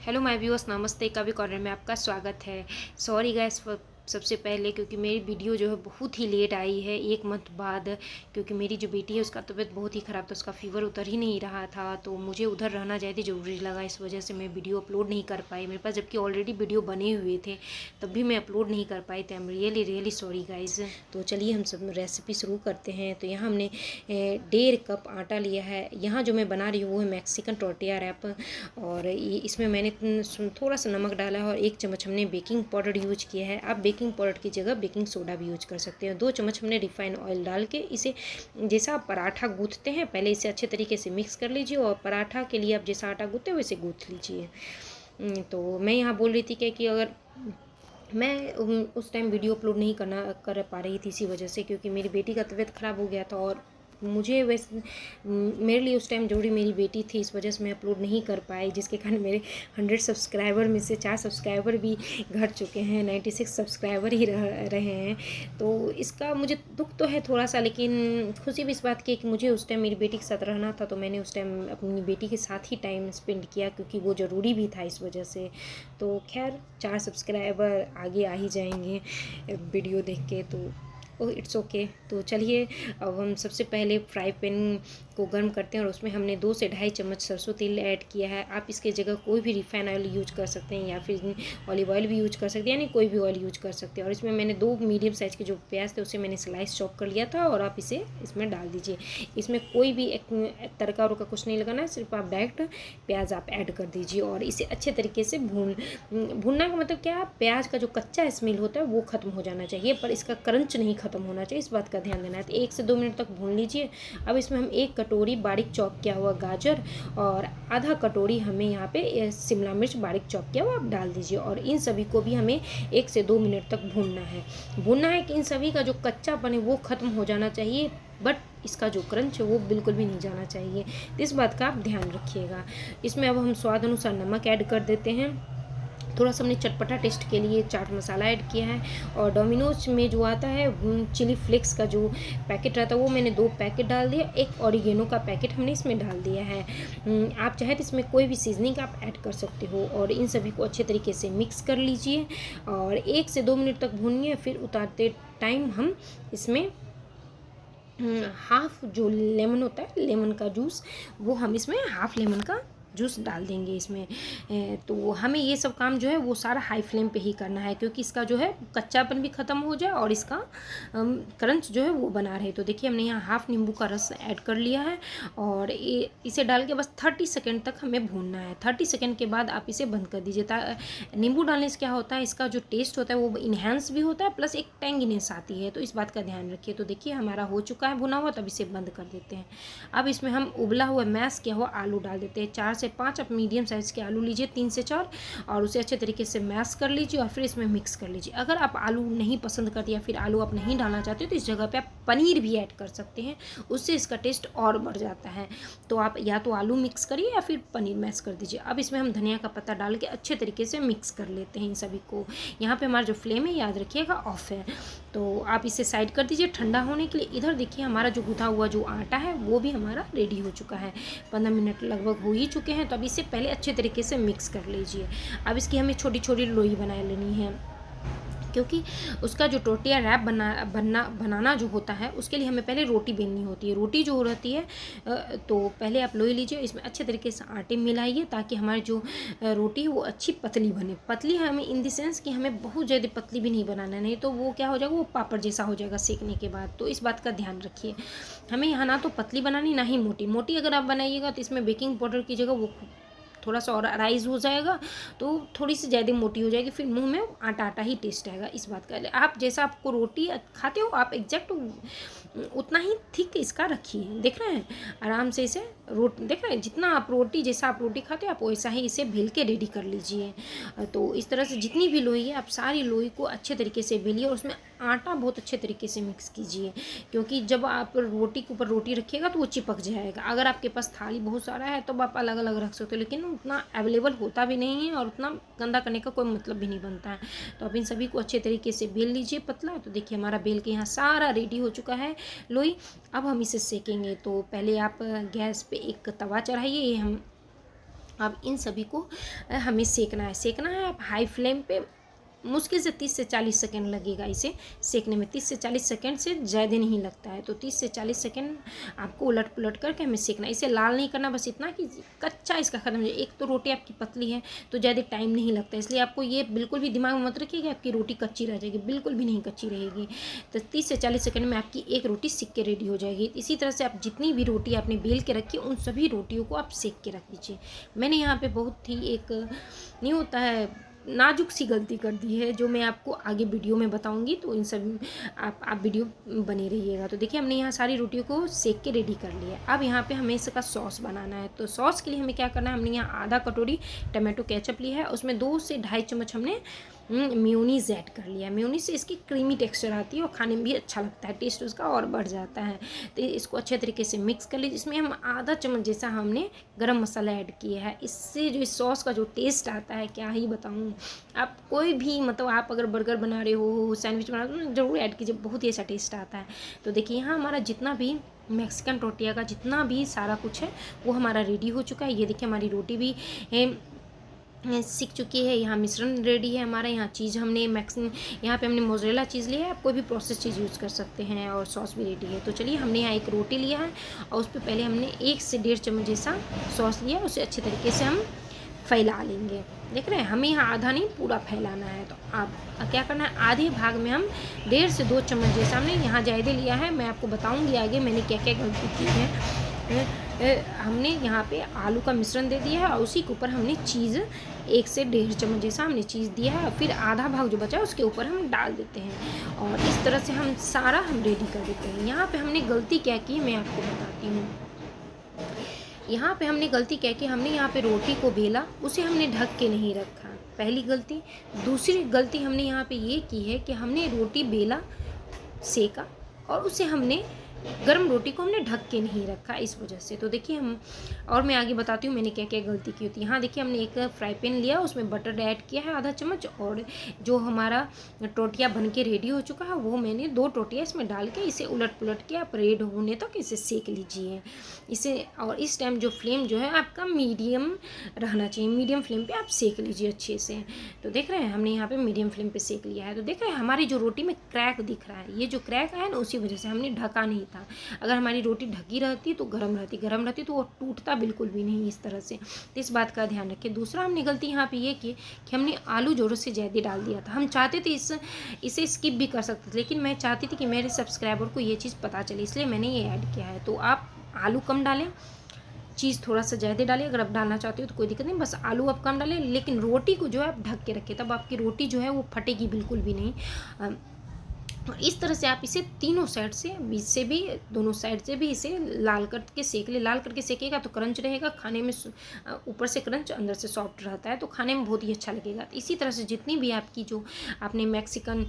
Hello my viewers, नमस्ते। कवि corner में आपका स्वागत है। सॉरी गाइस, सबसे पहले क्योंकि मेरी वीडियो जो है बहुत ही लेट आई है, 1 मंथ बाद। क्योंकि मेरी जो बेटी है उसका तबीयत बहुत ही ख़राब था, उसका फीवर उतर ही नहीं रहा था, तो मुझे उधर रहना ज़्यादा ज़रूरी लगा। इस वजह से मैं वीडियो अपलोड नहीं कर पाई मेरे पास, जबकि ऑलरेडी वीडियो बने हुए थे, तब भी मैं अपलोड नहीं कर पाई थी। I am really really sorry guys. तो चलिए हम सब रेसिपी शुरू करते हैं। तो यहाँ हमने 1.5 कप आटा लिया है। यहाँ जो मैं बना रही हूँ वो है मैक्सिकन टोर्टिया रैप, और इसमें मैंने थोड़ा सा नमक डाला है और 1 चम्मच हमने बेकिंग पाउडर यूज किया है। आप बेकिंग पाउडर की जगह बेकिंग सोडा भी यूज कर सकते हैं। 2 चम्मच हमने रिफाइंड ऑयल डाल के इसे, जैसा आप पराठा गूँथते हैं, पहले इसे अच्छे तरीके से मिक्स कर लीजिए, और पराठा के लिए आप जैसा आटा गूँथते हैं वैसे गूँथ लीजिए। तो मैं यहाँ बोल रही थी कि अगर मैं उस टाइम वीडियो अपलोड नहीं कर पा रही थी इसी वजह से, क्योंकि मेरी बेटी का तबीयत ख़राब हो गया था, और मुझे वैसे मेरे लिए उस टाइम जरूरी मेरी बेटी थी, इस वजह से मैं अपलोड नहीं कर पाई, जिसके कारण मेरे 100 सब्सक्राइबर में से 4 सब्सक्राइबर भी घट चुके हैं, 96 सब्सक्राइबर ही रहे हैं। तो इसका मुझे दुख तो है थोड़ा सा, लेकिन खुशी भी इस बात की कि मुझे उस टाइम मेरी बेटी के साथ रहना था, तो मैंने उस टाइम अपनी बेटी के साथ ही टाइम स्पेंड किया, क्योंकि वो ज़रूरी भी था इस वजह से। तो खैर 4 सब्सक्राइबर आगे आ ही जाएंगे वीडियो देख के, तो इट्स ओके। तो चलिए अब हम सबसे पहले फ्राई पैन को गर्म करते हैं, और उसमें हमने 2 से 2.5 चम्मच सरसों तेल ऐड किया है। आप इसके जगह कोई भी रिफाइन ऑयल यूज कर सकते हैं, या फिर ऑलिव ऑयल भी यूज कर सकते हैं, यानी कोई भी ऑयल यूज कर सकते हैं। और इसमें मैंने 2 मीडियम साइज़ के जो प्याज थे उसे मैंने स्लाइस चॉप कर लिया था, और आप इसे इसमें डाल दीजिए। इसमें कोई भी तड़का उड़का कुछ नहीं लगाना है, सिर्फ आप डायरेक्ट प्याज आप ऐड कर दीजिए, और इसे अच्छे तरीके से भूनना का मतलब क्या, प्याज का जो कच्चा स्मेल होता है वो ख़त्म हो जाना चाहिए, पर इसका क्रंच नहीं ख़त्म होना चाहिए, इस बात का ध्यान देना है। तो 1 से 2 मिनट तक भून लीजिए। अब इसमें हम 1 कटोरी बारीक चॉप किया हुआ गाजर, और आधा कटोरी हमें यहाँ पे शिमला मिर्च बारीक चॉप किया हुआ आप डाल दीजिए, और इन सभी को भी हमें 1 से 2 मिनट तक भूनना है कि इन सभी का जो कच्चापन है वो ख़त्म हो जाना चाहिए, बट इसका जो क्रंच है वो बिल्कुल भी नहीं जाना चाहिए। तो इस बात का आप ध्यान रखिएगा। इसमें अब हम स्वाद अनुसार नमक ऐड कर देते हैं। थोड़ा सा हमने चटपटा टेस्ट के लिए चाट मसाला ऐड किया है, और डोमिनोज में जो आता है चिली फ्लेक्स का जो पैकेट रहता है वो मैंने 2 पैकेट डाल दिया। 1 ऑरिगेनो का पैकेट हमने इसमें डाल दिया है। आप चाहे तो इसमें कोई भी सीजनिंग आप ऐड कर सकते हो, और इन सभी को अच्छे तरीके से मिक्स कर लीजिए, और 1 से 2 मिनट तक भूनिए। फिर उतारते टाइम हम इसमें हाफ जो लेमन होता है, लेमन का जूस, वो हम इसमें हाफ लेमन का जूस डाल देंगे इसमें। तो हमें ये सब काम जो है वो सारा हाई फ्लेम पे ही करना है, क्योंकि इसका जो है कच्चापन भी ख़त्म हो जाए और इसका क्रंच जो है वो बना रहे। तो देखिए हमने यहाँ हाफ नींबू का रस ऐड कर लिया है, और इसे डाल के बस 30 सेकेंड तक हमें भूनना है। 30 सेकेंड के बाद आप इसे बंद कर दीजिए। नींबू डालने से क्या होता है, इसका जो टेस्ट होता है वो इन्हेंस भी होता है, प्लस एक टेंगिनेस आती है, तो इस बात का ध्यान रखिए। तो देखिए हमारा हो चुका है भुना हुआ, तब इसे बंद कर देते हैं। अब इसमें हम उबला हुआ मैश किया हुआ आलू डाल देते हैं। 4 से 5 आप मीडियम साइज़ के आलू लीजिए, 3 से 4, और उसे अच्छे तरीके से मैश कर लीजिए, और फिर इसमें मिक्स कर लीजिए। अगर आप आलू नहीं पसंद करते या फिर आलू आप नहीं डालना चाहते तो इस जगह पे आप पनीर भी ऐड कर सकते हैं, उससे इसका टेस्ट और बढ़ जाता है। तो आप या तो आलू मिक्स करिए या फिर पनीर मैश कर दीजिए। अब इसमें हम धनिया का पत्ता डाल के अच्छे तरीके से मिक्स कर लेते हैं इन सभी को। यहाँ पर हमारा जो फ्लेम है याद रखिएगा ऑफ है। तो आप इसे साइड कर दीजिए ठंडा होने के लिए। इधर देखिए हमारा जो गूँथा हुआ जो आटा है वो भी हमारा रेडी हो चुका है। 15 मिनट लगभग हो ही चुके हैं। तो अब इसे पहले अच्छे तरीके से मिक्स कर लीजिए। अब इसकी हमें छोटी छोटी लोई बना लेनी है, क्योंकि उसका जो टोर्टिया रैप बनाना जो होता है उसके लिए हमें पहले रोटी बेलनी होती है। रोटी जो रहती है तो पहले आप लोई लीजिए, इसमें अच्छे तरीके से आटे मिलाइए, ताकि हमारी जो रोटी है वो अच्छी पतली बने। पतली हमें इन द सेंस कि हमें बहुत ज़्यादा पतली भी नहीं बनाना, नहीं तो वो क्या हो जाएगा, वो पापड़ जैसा हो जाएगा सेकने के बाद। तो इस बात का ध्यान रखिए। हमें यहाँ ना तो पतली बनानी ना ही मोटी। मोटी अगर आप बनाइएगा तो इसमें बेकिंग पाउडर की जगह वो थोड़ा सा और राइज हो जाएगा, तो थोड़ी सी ज़्यादा मोटी हो जाएगी, फिर मुंह में आटा आटा ही टेस्ट आएगा। इस बात का आप जैसा आपको रोटी खाते हो आप एग्जैक्ट उतना ही थिक इसका रखिए। देख रहे हैं आराम से इसे देख रहे हैं, जितना आप रोटी जैसा आप रोटी खाते हो आप वैसा ही इसे बेल के रेडी कर लीजिए। तो इस तरह से जितनी भी लोई है आप सारी लोई को अच्छे तरीके से बेलिए, और उसमें आटा बहुत अच्छे तरीके से मिक्स कीजिए, क्योंकि जब आप रोटी के ऊपर रोटी रखिएगा तो वो चिपक जाएगा। अगर आपके पास थाली बहुत सारा है तो आप अलग अलग रख सकते हो, लेकिन उतना अवेलेबल होता भी नहीं है और उतना गंदा करने का कोई मतलब भी नहीं बनता है। तो आप इन सभी को अच्छे तरीके से बेल लीजिए पतला। तो देखिए हमारा बेल के यहाँ सारा रेडी हो चुका है लोई। अब हम इसे सेकेंगे। तो पहले आप गैस पे एक तवा चढ़ाइए, ये हम अब इन सभी को हमें सेकना है। आप हाई फ्लेम पे मुश्किल से 30 से 40 सेकंड लगेगा इसे सेकने में। 30 से 40 सेकंड से ज़्यादा नहीं लगता है, तो 30 से 40 सेकंड आपको उलट पुलट करके हमें सेकना। इसे लाल नहीं करना, बस इतना कि कच्चा इसका ख़त्म हो जाए। एक तो रोटी आपकी पतली है तो ज़्यादा टाइम नहीं लगता, इसलिए आपको ये बिल्कुल भी दिमाग में मत रखिए कि आपकी रोटी कच्ची रह जाएगी, बिल्कुल भी नहीं कच्ची रहेगी। तो 30 से 40 सेकंड में आपकी एक रोटी सेक के रेडी हो जाएगी। इसी तरह से आप जितनी भी रोटी आपने बेल के रखी उन सभी रोटियों को आप सेक के रख दीजिए। मैंने यहाँ पर बहुत ही एक नहीं होता है नाजुक सी गलती कर दी है, जो मैं आपको आगे वीडियो में बताऊंगी, तो इन सब आप वीडियो बने रहिएगा। तो देखिए हमने यहाँ सारी रोटियों को सेक के रेडी कर लिया। अब यहाँ पे हमें इसका सॉस बनाना है। तो सॉस के लिए हमें क्या करना है, हमने यहाँ आधा कटोरी टमाटो केचप लिया है, उसमें 2 से ढाई चम्मच हमने मेयोनीज़ ऐड कर लिया। मेयोनीज़ से इसकी क्रीमी टेक्सचर आती है और खाने में भी अच्छा लगता है, टेस्ट उसका और बढ़ जाता है। तो इसको अच्छे तरीके से मिक्स कर लीजिए। इसमें हम आधा चम्मच जैसा हमने गरम मसाला ऐड किया है। इससे जो इस सॉस का जो टेस्ट आता है क्या ही बताऊँ। आप कोई भी मतलब आप अगर बर्गर बना रहे हो, सैंडविच बना रहे हो, ज़रूर ऐड कीजिए, बहुत ही अच्छा टेस्ट आता है। तो देखिए यहाँ हमारा जितना भी मैक्सिकन टोर्टिया का जितना भी सारा कुछ है वो हमारा रेडी हो चुका है। ये देखिए हमारी रोटी भी सीख चुकी है। यहाँ मिश्रण रेडी है हमारा। यहाँ चीज़ हमने यहाँ पे हमने मोज़रेला चीज़ लिया है, आप कोई भी प्रोसेस चीज़ यूज़ कर सकते हैं, और सॉस भी रेडी है। तो चलिए हमने यहाँ एक रोटी लिया है और उस पर पहले हमने 1 से 1.5 चम्मच जैसा सॉस लिया, उसे अच्छे तरीके से हम फैला लेंगे। देख रहे हैं, हमें यहाँ आधा नहीं पूरा फैलाना है। तो आप क्या करना है, आधे भाग में हम 1.5 से 2 चम्मच जैसा हमने यहाँ ज़्यादा लिया है। मैं आपको बताऊँगी आगे मैंने क्या क्या गलती की है। हमने यहाँ पे आलू का मिश्रण दे दिया है और उसी के ऊपर हमने चीज़ 1 से 1.5 चम्मच जैसा हमने चीज़ दिया है, और फिर आधा भाग जो बचा है उसके ऊपर हम डाल देते हैं, और इस तरह से हम सारा रेडी कर देते हैं। यहाँ पे हमने गलती क्या की मैं आपको बताती हूँ। यहाँ पे हमने गलती क्या की, हमने यहाँ पे रोटी को बेला, उसे हमने ढक के नहीं रखा, पहली गलती। दूसरी गलती हमने यहाँ पे ये की है कि हमने रोटी बेला, सेका, और उसे हमने गर्म रोटी को हमने ढक के नहीं रखा, इस वजह से। तो देखिए हम, और मैं आगे बताती हूँ मैंने क्या क्या गलती की होती है। यहाँ देखिए हमने एक फ्राई पैन लिया, उसमें बटर ऐड किया है आधा चम्मच, और जो हमारा टोटिया बन के रेडी हो चुका है वो मैंने 2 टोटिया इसमें डाल के इसे उलट पुलट के आप रेड होने तक इसे सेक लीजिए इसे। और इस टाइम जो फ्लेम जो है आपका मीडियम रहना चाहिए, मीडियम फ्लेम पर आप सेक लीजिए अच्छे से। तो देख रहे हैं हमने यहाँ पर मीडियम फ्लेम पर सेक लिया है। तो देख रहे हैं हमारी जो रोटी में क्रैक दिख रहा है, ये जो क्रैक है ना उसी वजह से हमने ढका नहीं था। अगर हमारी रोटी ढकी रहती तो गरम रहती तो वो टूटता बिल्कुल भी नहीं इस तरह से। तो इस बात का ध्यान रखें। दूसरा हमने गलती यहाँ पे ये की कि हमने आलू ज़रूरत से ज़्यादा डाल दिया था। हम चाहते थे इसे स्किप भी कर सकते थे, लेकिन मैं चाहती थी कि मेरे सब्सक्राइबर को ये चीज़ पता चले, इसलिए मैंने ये ऐड किया है। तो आप आलू कम डालें, चीज़ थोड़ा सा ज़्यादा डालें। अगर आप डालना चाहते हो तो कोई दिक्कत नहीं, बस आलू आप कम डालें, लेकिन रोटी को जो है आप ढक के रखें, तब आपकी रोटी जो है वो फटेगी बिल्कुल भी नहीं। और इस तरह से आप इसे तीनों साइड से, बीच से भी, दोनों साइड से भी इसे लाल करके सेक ले। लाल करके सेकेगा तो क्रंच रहेगा खाने में, ऊपर से क्रंच अंदर से सॉफ्ट रहता है, तो खाने में बहुत ही अच्छा लगेगा। तो इसी तरह से जितनी भी आपकी जो आपने मैक्सिकन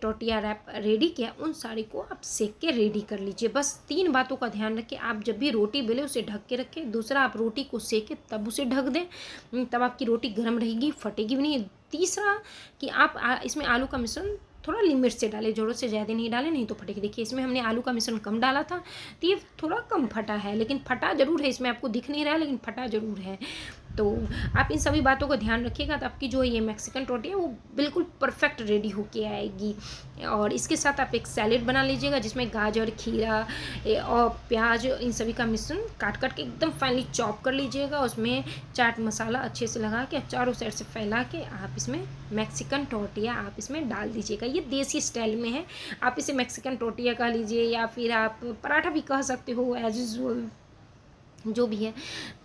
टोर्टिया रैप रेडी किया उन सारी को आप सेक के रेडी कर लीजिए। बस 3 बातों का ध्यान रखें, आप जब भी रोटी बेले उसे ढक के रखें। दूसरा, आप रोटी को सेके तब उसे ढक दें, तब आपकी रोटी गर्म रहेगी, फटेगी भी नहीं। तीसरा कि आप इसमें आलू का मिश्रण थोड़ा लिमिट से डालें, ज़रूरत से ज़्यादा नहीं डालें, नहीं तो फटेगी। देखिए इसमें हमने आलू का मिश्रण कम डाला था तो ये थोड़ा कम फटा है, लेकिन फटा ज़रूर है, इसमें आपको दिख नहीं रहा है लेकिन फटा ज़रूर है। तो आप इन सभी बातों का ध्यान रखिएगा, तो आपकी जो ये मैक्सिकन टोर्टिया है वो बिल्कुल परफेक्ट रेडी होके आएगी। और इसके साथ आप एक सैलेड बना लीजिएगा जिसमें गाजर, खीरा और प्याज, इन सभी का मिश्रण काट के एकदम फाइनली चॉप कर लीजिएगा। उसमें चाट मसाला अच्छे से लगा के चारों साइड से फैला के आप इसमें मैक्सिकन टोर्टिया आप इसमें डाल दीजिएगा। ये देसी स्टाइल में है, आप इसे मैक्सिकन टोर्टिया कह लीजिए या फिर आप पराठा भी कह सकते हो, एज यूजुअल जो भी है।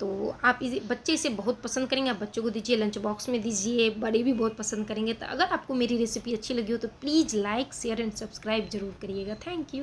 तो आप बच्चे इसे बहुत पसंद करेंगे, आप बच्चों को दीजिए, लंच बॉक्स में दीजिए, बड़े भी बहुत पसंद करेंगे। तो अगर आपको मेरी रेसिपी अच्छी लगी हो तो please like, share and subscribe जरूर करिएगा। Thank you.